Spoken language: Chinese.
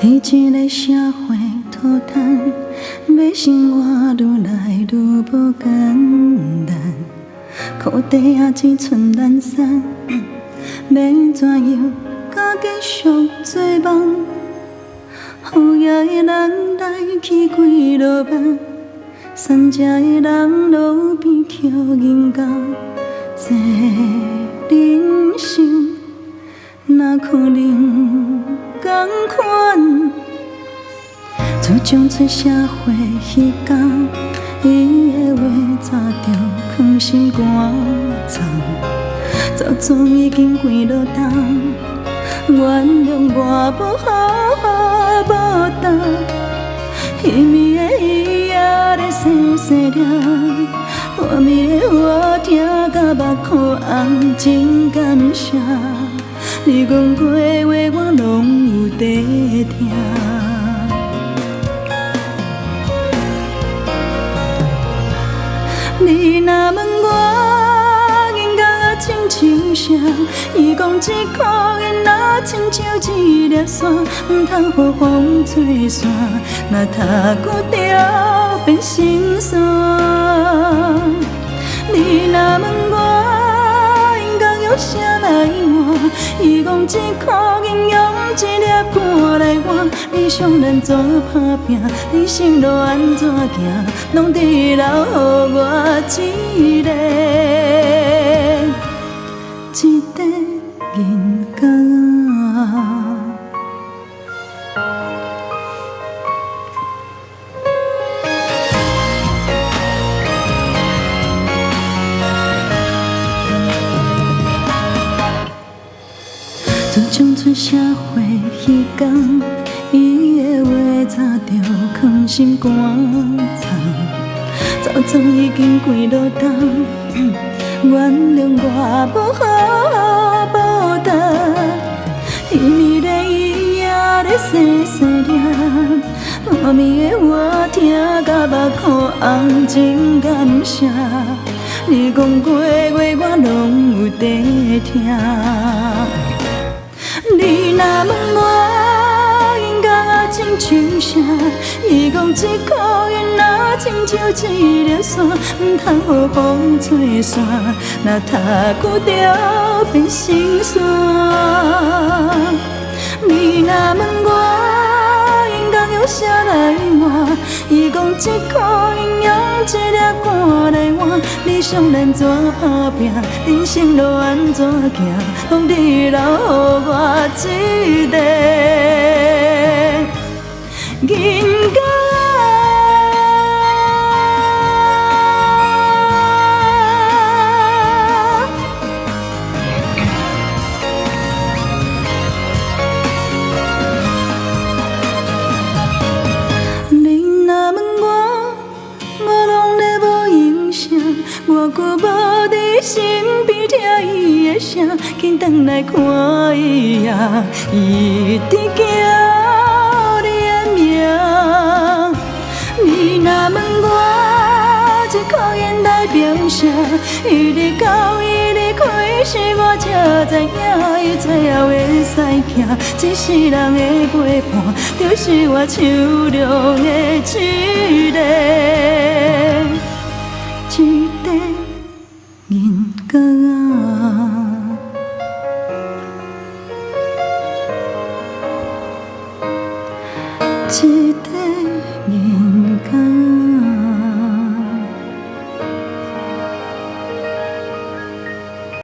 在这个社会涂炭，要生活愈来愈无简单。裤底仔只剩懒散，要怎样甲继续做梦？予野的人来去几落班，散食的人路边捡银柑。这人生哪可能同款？自从出社会迄天，伊的话早就藏心肝藏，早总已经几落冬。原谅我无好无答，彼暝的伊也在细细念，半暝的我听甲目眶红，真感谢你讲过的话，我拢有在听。你若问我银角啊亲像啥，伊讲一箍银仔亲像一粒沙，唔通予风吹散，若踏久就变心酸。你若问我银角用啥来换，伊讲一箍银用一粒汗来换。你想咱怎打拼，人生路安怎行，拢只留予我一个银角啊。自从出社会迄天，伊的话早就藏心肝藏，早总已经几落冬。原谅我无好无答，彼暝的伊也在细细念，半暝的我听甲目眶红，真感谢你讲过的话，我拢有在听。你若问我银角啊亲像啥，伊讲一箍银仔亲像一粒沙，唔通予风吹散，若踏久就变心酸。你若问我银角用啥来换，伊讲一箍银用一粒汗来换。你想咱怎打拼，人生路安怎行，拢只留予我一个银角我搁无伫身边听伊的声，紧转来看伊啊，伊直叫你的名。你若问我这箍银代表啥，伊伫到伊离开时，我才知影，伊最后的驶行，一世人的陪伴，就是我手中的一个银角啊。